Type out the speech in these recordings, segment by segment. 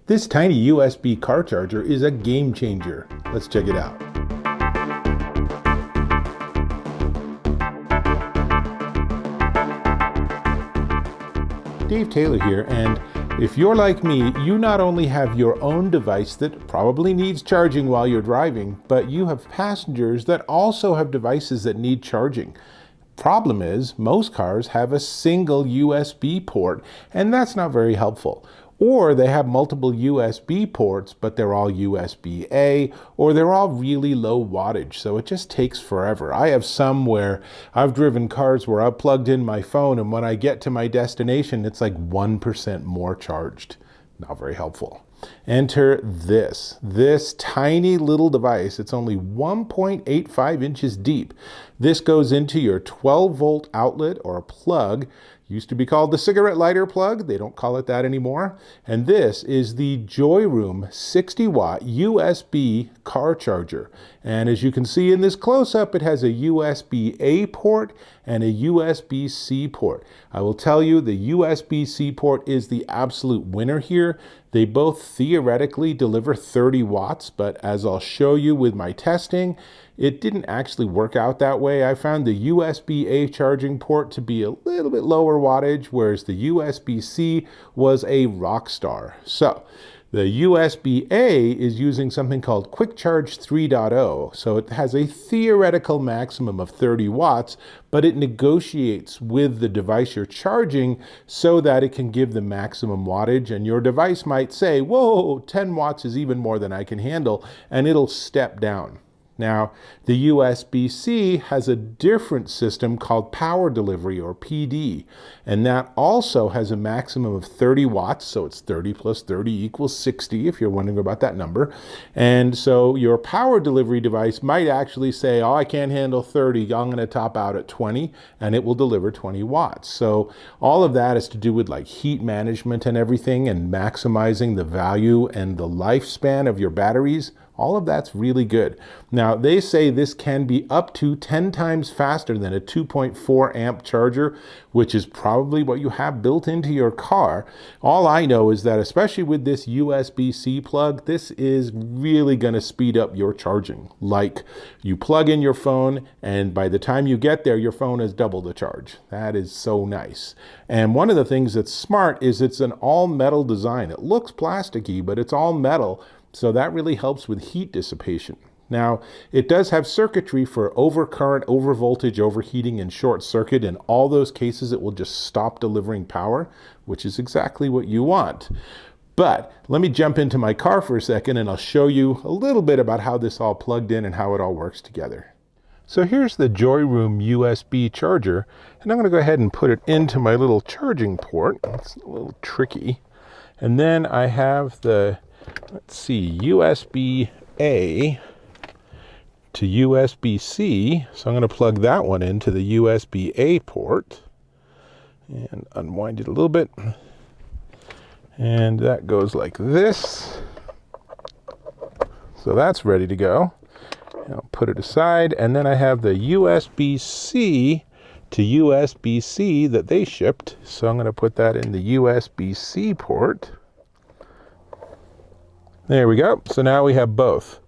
This tiny USB car charger is a game changer. Let's check it out. Dave Taylor here, and if you're like me, you not only have your own device that probably needs charging while you're driving, but you have passengers that also have devices that need charging. Problem is, most cars have a single USB port, and that's not very helpful. Or they have multiple USB ports, but they're all USB-A, or they're all really low wattage, so it just takes forever. I have some where I've driven cars where I've plugged in my phone, and when I get to my destination, it's like 1% more charged. Not very helpful. Enter this tiny little device. It's only 1.85 inches deep. This goes into your 12-volt outlet or a plug. Used to be called the cigarette lighter plug. They don't call it that anymore. And this is the Joyroom 60-watt USB car charger. And as you can see in this close-up, it has a USB-A port and a USB-C port. I will tell you the USB-C port is the absolute winner here. They both theoretically deliver 30 watts, but as I'll show you with my testing, it didn't actually work out that way. I found the USB-A charging port to be a little bit lower wattage, whereas the USB-C was a rock star. So the USB-A is using something called Quick Charge 3.0, so it has a theoretical maximum of 30 watts, but it negotiates with the device you're charging so that it can give the maximum wattage, and your device might say, whoa, 10 watts is even more than I can handle, and it'll step down. Now, the USB-C has a different system called power delivery, or PD, and that also has a maximum of 30 watts, so it's 30 plus 30 equals 60, if you're wondering about that number. And so your power delivery device might actually say, oh, I can't handle 30, I'm going to top out at 20, and it will deliver 20 watts. So all of that is to do with like heat management and everything, and maximizing the value and the lifespan of your batteries. All of that's really good. Now, they say this can be up to 10 times faster than a 2.4 amp charger, which is probably what you have built into your car. All I know is that, especially with this USB-C plug, this is really going to speed up your charging. Like, you plug in your phone, and by the time you get there, your phone has double the charge. That is so nice. And one of the things that's smart is it's an all-metal design. It looks plasticky, but it's all metal. So that really helps with heat dissipation. Now, it does have circuitry for overcurrent, overvoltage, overheating, and short circuit. In all those cases, it will just stop delivering power, which is exactly what you want. But let me jump into my car for a second, and I'll show you a little bit about how this all plugged in and how it all works together. So here's the Joyroom USB charger, and I'm going to go ahead and put it into my little charging port. It's a little tricky. And then I have the, let's see, USB-A to USB-C. So I'm going to plug that one into the USB-A port and unwind it a little bit. And that goes like this. So that's ready to go. I'll put it aside. And then I have the USB-C to USB-C that they shipped. So I'm going to put that in the USB-C port. There we go. So now we have both.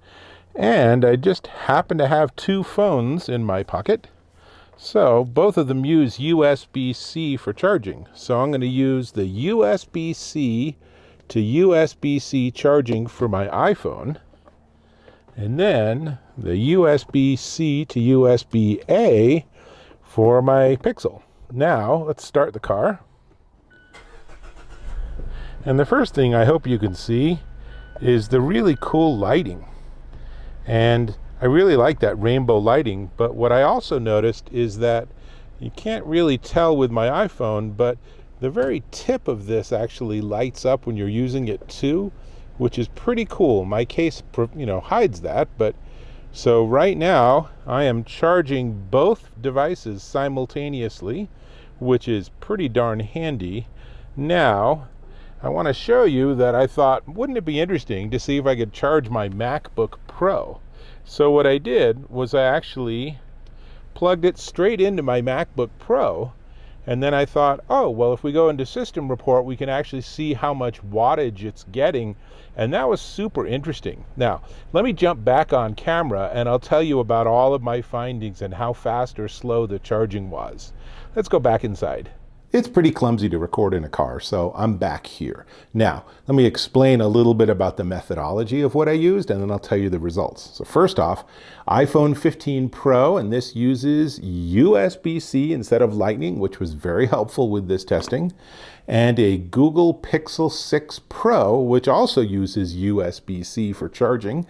And I just happen to have two phones in my pocket. So both of them use USB-C for charging. So I'm going to use the USB-C to USB-C charging for my iPhone. And then the USB-C to USB-A for my Pixel. Now let's start the car. And the first thing I hope you can see is the really cool lighting. And I really like that rainbow lighting, but what I also noticed is that you can't really tell with my iPhone, but the very tip of this actually lights up when you're using it too, which is pretty cool. My case, hides that, but so right now I am charging both devices simultaneously, which is pretty darn handy. Now, I want to show you that I thought, wouldn't it be interesting to see if I could charge my MacBook Pro? So what I did was I actually plugged it straight into my MacBook Pro, And then I thought, oh, well, if we go into system report, we can actually see how much wattage it's getting. And that was super interesting. Now, let me jump back on camera and I'll tell you about all of my findings and how fast or slow the charging was. Let's go back inside. It's pretty clumsy to record in a car, so I'm back here. Now, let me explain a little bit about the methodology of what I used, and then I'll tell you the results. So first off, iPhone 15 Pro, and this uses USB-C instead of Lightning, which was very helpful with this testing, and a Google Pixel 6 Pro, which also uses USB-C for charging.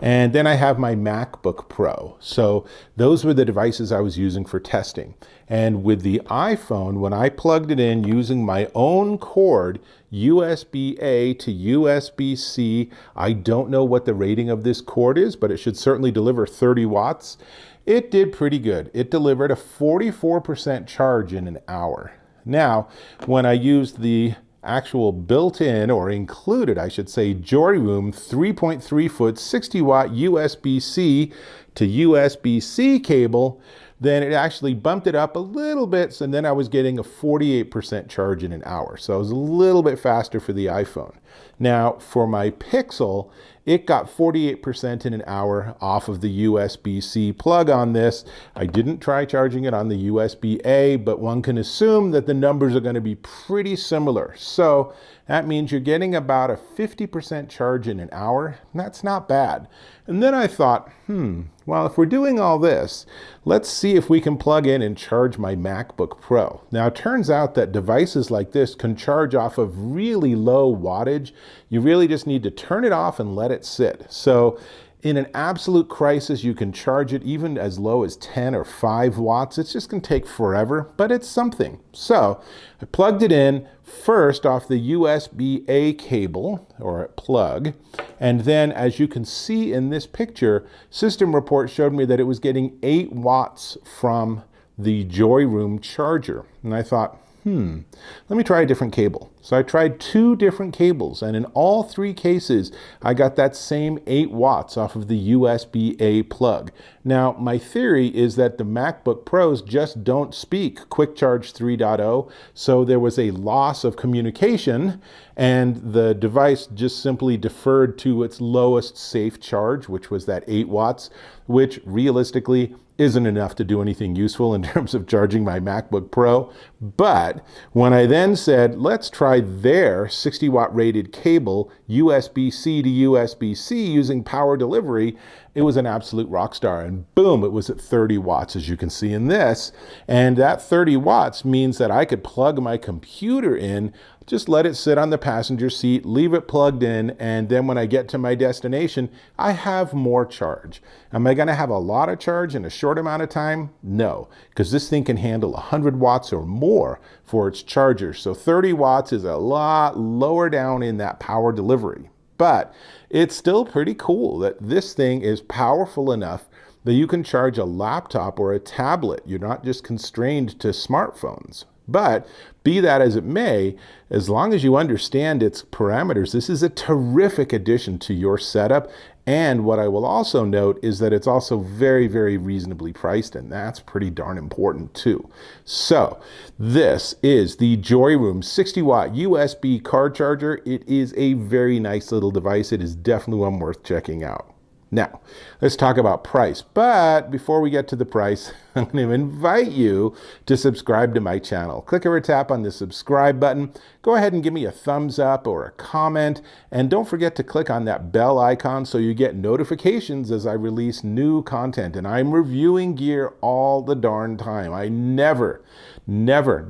And then I have my MacBook Pro. So those were the devices I was using for testing. And with the iPhone, when I plugged it in using my own cord, USB-A to USB-C, I don't know what the rating of this cord is, but it should certainly deliver 30 watts. It did pretty good. It delivered a 44% charge in an hour. Now, when I used the actual built-in, or included, I should say, Joyroom 3.3 foot 60 watt USB-C to USB-C cable, then it actually bumped it up a little bit, and then I was getting a 48% charge in an hour. So it was a little bit faster for the iPhone. Now, for my Pixel, it got 48% in an hour off of the USB-C plug on this. I didn't try charging it on the USB-A, but one can assume that the numbers are going to be pretty similar. So that means you're getting about a 50% charge in an hour. That's not bad. And then I thought, well, if we're doing all this, let's see if we can plug in and charge my MacBook Pro. Now, it turns out that devices like this can charge off of really low wattage. You really just need to turn it off and let it sit. So in an absolute crisis, you can charge it even as low as 10 or 5 watts. It's just going to take forever, but it's something. So I plugged it in first off the USB-A cable or plug. And then, as you can see in this picture, System Report showed me that it was getting 8 watts from the Joyroom charger. And I thought, let me try a different cable. So I tried 2 different cables, and in all 3 cases, I got that same 8 watts off of the USB-A plug. Now, my theory is that the MacBook Pros just don't speak Quick Charge 3.0, so there was a loss of communication, and the device just simply deferred to its lowest safe charge, which was that 8 watts, which realistically isn't enough to do anything useful in terms of charging my MacBook Pro. But when I then said, let's try their 60 watt rated cable, USB-C to USB-C using power delivery, it was an absolute rock star. And boom, it was at 30 watts, as you can see in this. And that 30 watts means that I could plug my computer in, just let it sit on the passenger seat, leave it plugged in, and then when I get to my destination, I have more charge. Am I going to have a lot of charge in a short amount of time? No, because this thing can handle 100 watts or more for its charger. So 30 watts is a lot lower down in that power delivery. But it's still pretty cool that this thing is powerful enough that you can charge a laptop or a tablet. You're not just constrained to smartphones. But be that as it may, as long as you understand its parameters, this is a terrific addition to your setup. And what I will also note is that it's also very, very reasonably priced, and that's pretty darn important too. So this is the Joyroom 60 watt USB car charger. It is a very nice little device. It is definitely one worth checking out. Now, let's talk about price. But before we get to the price, I'm going to invite you to subscribe to my channel. Click or tap on the subscribe button. Go ahead and give me a thumbs up or a comment. And don't forget to click on that bell icon so you get notifications as I release new content. And I'm reviewing gear all the darn time. I never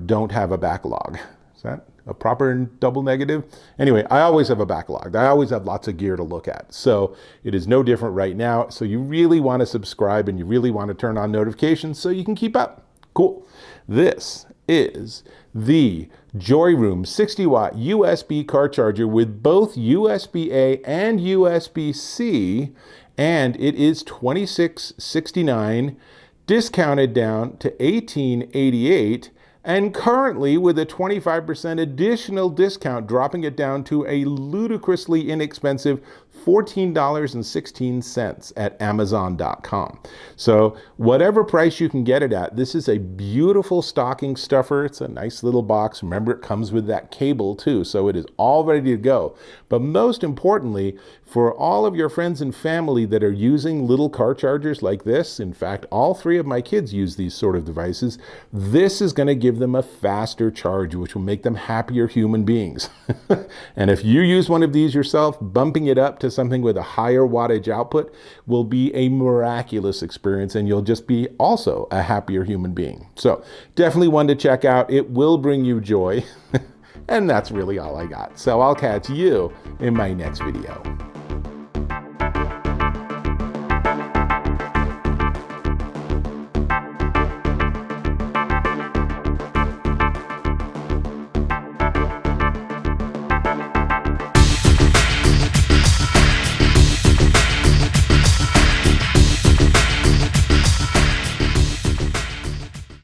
don't have a backlog. Is that a proper double negative? Anyway, I always have a backlog. I always have lots of gear to look at. So it is no different right now. So you really want to subscribe and you really want to turn on notifications so you can keep up. Cool. This is the Joyroom 60 watt USB car charger with both USB-A and USB-C, and it is $26.69, discounted down to $18.88. And currently, with a 25% additional discount, dropping it down to a ludicrously inexpensive $14.16 at Amazon.com. So whatever price you can get it at, this is a beautiful stocking stuffer. It's a nice little box. Remember, it comes with that cable too, so it is all ready to go. But most importantly, for all of your friends and family that are using little car chargers like this, in fact, all three of my kids use these sort of devices, this is going to give them a faster charge, which will make them happier human beings. And if you use one of these yourself, bumping it up to something with a higher wattage output will be a miraculous experience, and you'll just be also a happier human being. So definitely one to check out. It will bring you joy. And that's really all I got. So I'll catch you in my next video.